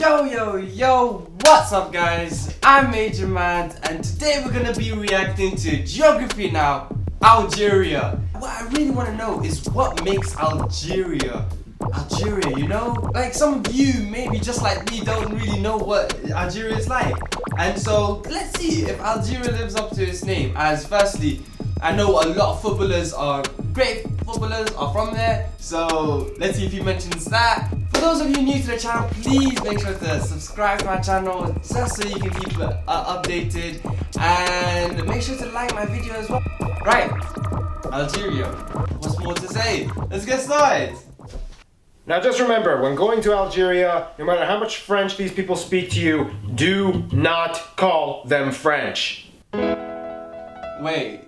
Yo, what's up guys? I'm MajorManz and today we're gonna be reacting to geography now, Algeria. What I really want to know is what makes Algeria, you know? Like some of you, maybe just like me, don't really know what Algeria is like. And so, let's see if Algeria lives up to its name. As firstly, I know a lot of footballers are great footballers are from there, so let's see if he mentions that. For those of you new to the channel, please make sure to subscribe to my channel just so you can keep updated, and make sure to like my video as well. Right, Algeria, what's more to say? Let's get started. Now just remember, when going to Algeria, no matter how much French these people speak to you, do not call them French. Wait.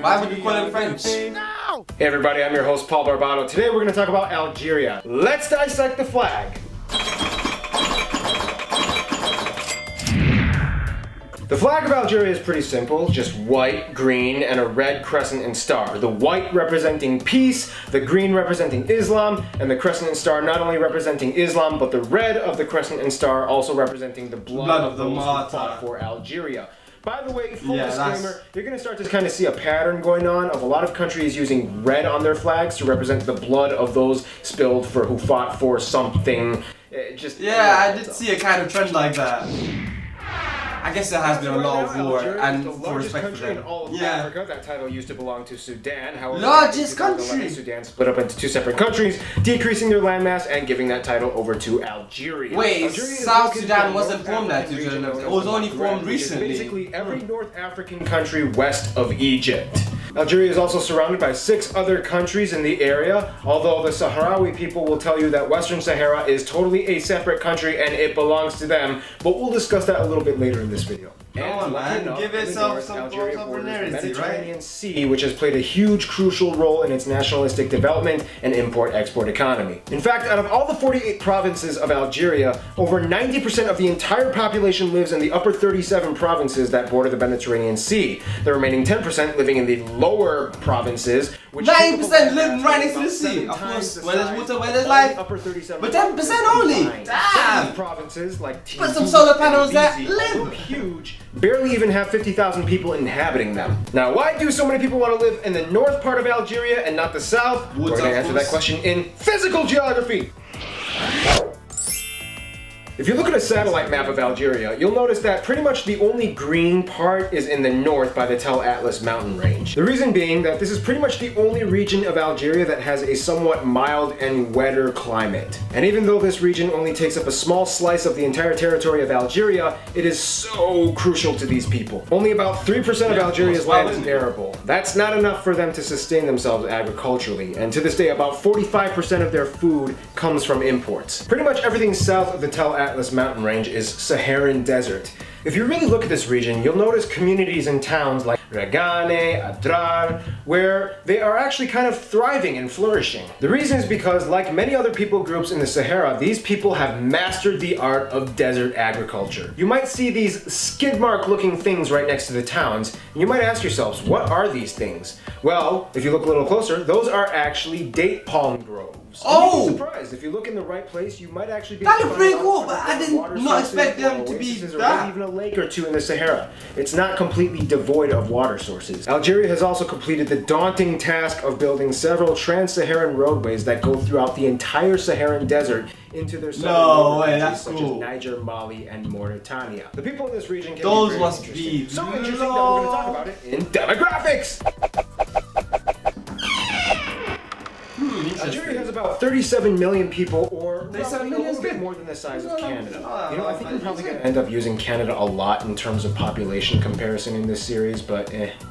Why would you call them French? No! Hey everybody, I'm your host Paul Barbado. Today we're going to talk about Algeria. Let's dissect the flag. The flag of Algeria is pretty simple, just white, green, and a red crescent and star. The white representing peace, the green representing Islam, and the crescent and star not only representing Islam, but the red of the crescent and star also representing the blood of those who fought for Algeria. By the way, full disclaimer, you're going to start to kind of see a pattern going on of a lot of countries using red on their flags to represent the blood of those spilled for who fought for something. I did see a kind of trend like that. I guess there has been a lot of war and full respect for them. In all of Africa. That title used to belong to Sudan. However, largest country. Sudan split up into two separate countries, decreasing their landmass and giving that title over to Algeria. Wait, South Sudan wasn't formed that region. It was only formed recently. Basically, every North African country west of Egypt. Algeria is also surrounded by 6 other countries in the area, although the Sahrawi people will tell you that Western Sahara is totally a separate country and it belongs to them, but we'll discuss that a little bit later in this video. Come on, man, give it some popularity, right? Sea, which has played a huge crucial role in its nationalistic development and import-export economy. In fact, out of all the 48 provinces of Algeria, over 90% of the entire population lives in the upper 37 provinces that border the Mediterranean Sea. The remaining 10% living in the lower provinces, which 90% live right next to the sea. Of course, where there's water, where there's life. Upper 37. But 10% only. Damn. Provinces like put some solar panels there. Live. Huge. Barely even have 50,000 people inhabiting them. Now, why do so many people want to live in the north part of Algeria and not the south? We're going to answer that question in physical geography. If you look at a satellite map of Algeria, you'll notice that pretty much the only green part is in the north by the Tel Atlas mountain range. The reason being that this is pretty much the only region of Algeria that has a somewhat mild and wetter climate. And even though this region only takes up a small slice of the entire territory of Algeria, it is so crucial to these people. Only about 3% of Algeria's land is arable. That's not enough for them to sustain themselves agriculturally, and to this day about 45% of their food comes from imports. Pretty much everything south of the Tel Atlas mountain range is Saharan desert. If you really look at this region, you'll notice communities and towns like Regane, Adrar, where they are actually kind of thriving and flourishing. The reason is because, like many other people groups in the Sahara, these people have mastered the art of desert agriculture. You might see these skid mark looking things right next to the towns, and you might ask yourselves, what are these things? Well, if you look a little closer, those are actually date palm groves. Oh! You'd be surprised. If you look in the right place, you might actually be that looks pretty cool, but I did not expect them to be that. Even a lake or two in the Sahara. It's not completely devoid of water sources. Algeria has also completed the daunting task of building several trans-Saharan roadways that go throughout the entire Saharan desert into their southern countries such as Niger, Mali, and Mauritania. The people in this region can those must be so interesting that we're going to talk about it in demographics. Algeria has about 37 million people, or a little bit more than the size of Canada. You know, I think we're probably going to end up using Canada a lot in terms of population comparison in this series, but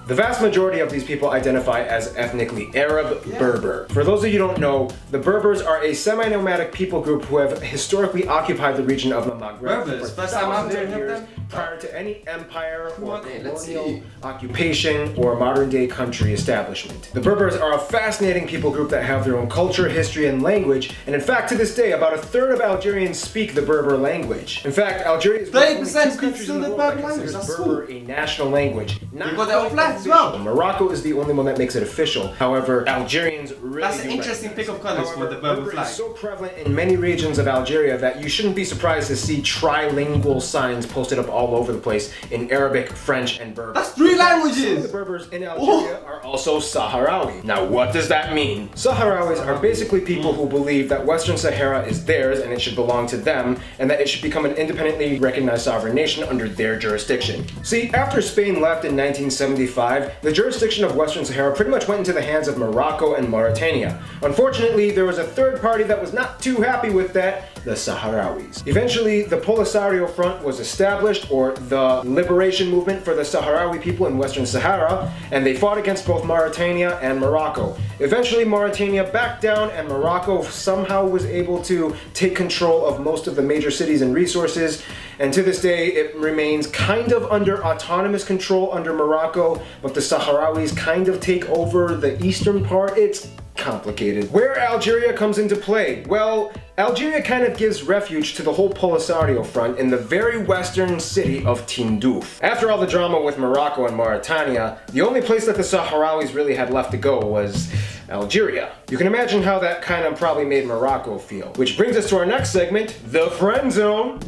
The vast majority of these people identify as ethnically Arab Berber. For those of you who don't know, the Berbers are a semi-nomadic people group who have historically occupied the region of the Maghreb for thousands of years prior to any empire or colonial occupation or modern-day country establishment. The Berbers are a fascinating people group that have their own culture, history, and Algerian language, and in fact, to this day, about a third of Algerians speak the Berber language. In fact, Algeria is one of only 30% two countries in the world that considers Berber a national language. Not got their own flag as well. Morocco is the only one that makes it official. However, Algerians really That's an do interesting pick of colors for However, the Berber Berber flag. is so prevalent in many regions of Algeria that you shouldn't be surprised to see trilingual signs posted up all over the place in Arabic, French, and Berber. That's 3 Some languages! of the Berbers in Algeria are also Sahrawi. Now, what does that mean? Sahrawis are basically people who believe that Western Sahara is theirs and it should belong to them, and that it should become an independently recognized sovereign nation under their jurisdiction. See, after Spain left in 1975, the jurisdiction of Western Sahara pretty much went into the hands of Morocco and Mauritania. Unfortunately, there was a third party that was not too happy with that, the Sahrawis. Eventually, the Polisario Front was established, or the Liberation Movement for the Sahrawi people in Western Sahara, and they fought against both Mauritania and Morocco. Eventually, Mauritania backed down, and Morocco somehow was able to take control of most of the major cities and resources, and to this day, it remains kind of under autonomous control under Morocco, but the Sahrawis kind of take over the eastern part. It's complicated. Where Algeria comes into play? Well, Algeria kind of gives refuge to the whole Polisario Front in the very western city of Tindouf. After all the drama with Morocco and Mauritania, the only place that the Sahrawis really had left to go was Algeria. You can imagine how that kind of probably made Morocco feel. Which brings us to our next segment, the friend zone.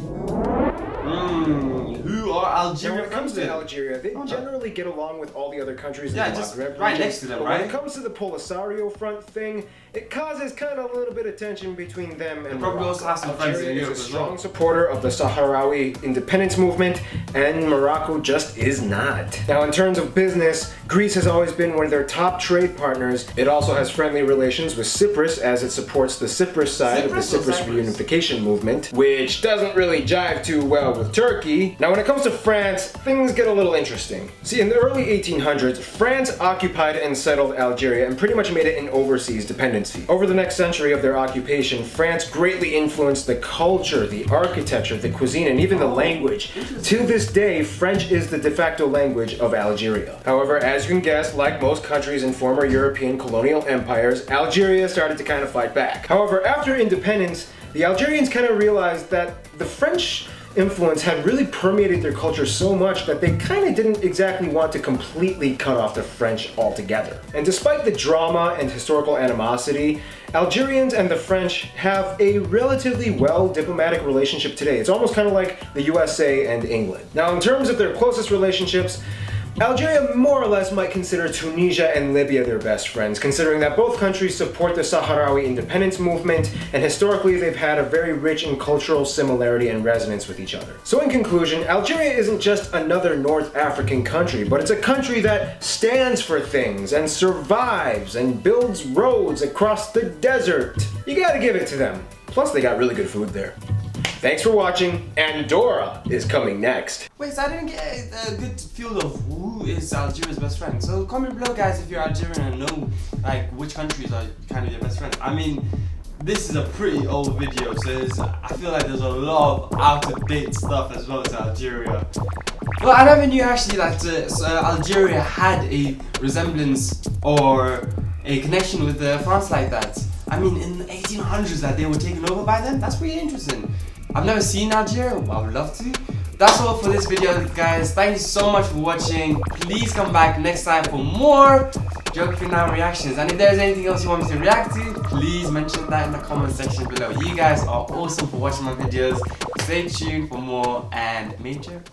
Who are Algeria? When it comes to Algeria, they generally get along with all the other countries in the just Maghreb right region. next to them, But right? when it comes to the Polisario Front thing, it causes kind of a little bit of tension between them and probably Morocco. also have some friends in Algeria Europe is a as well. strong supporter of the Sahrawi independence movement, and Morocco just is not. Now, in terms of business, Greece has always been one of their top trade partners. It also has friendly relations with Cyprus, as it supports the Cyprus side of the Cyprus reunification movement, which doesn't really jive too well with Turkey. Now, when it comes to France, things get a little interesting. See, in the early 1800s, France occupied and settled Algeria and pretty much made it an overseas dependency. Over the next century of their occupation, France greatly influenced the culture, the architecture, the cuisine, and even the language. To this day, French is the de facto language of Algeria. However, as you can guess, like most countries in former European colonial empires, Algeria started to kind of fight back. However, after independence, the Algerians kind of realized that the French influence had really permeated their culture so much that they kind of didn't exactly want to completely cut off the French altogether. And despite the drama and historical animosity, Algerians and the French have a relatively well diplomatic relationship today. It's almost kind of like the USA and England. Now, in terms of their closest relationships, Algeria more or less might consider Tunisia and Libya their best friends, considering that both countries support the Sahrawi independence movement, and historically they've had a very rich in cultural similarity and resonance with each other. So in conclusion, Algeria isn't just another North African country, but it's a country that stands for things and survives and builds roads across the desert. You gotta give it to them. Plus they got really good food there. Thanks for watching. Andorra is coming next. Wait, so I didn't get a good feel of who is Algeria's best friend. So comment below, guys, if you're Algerian and know like which countries are kind of your best friends. I mean, this is a pretty old video, so I feel like there's a lot of out-of-date stuff as well to Algeria. Well, I never knew actually that Algeria had a resemblance or a connection with France like that. I mean, in the 1800s that they were taken over by them. That's pretty interesting. I've never seen Algeria, but I would love to. That's all for this video, guys. Thank you so much for watching. Please come back next time for more Geography Now reactions. And if there's anything else you want me to react to, please mention that in the comment section below. You guys are awesome for watching my videos. Stay tuned for more, and Major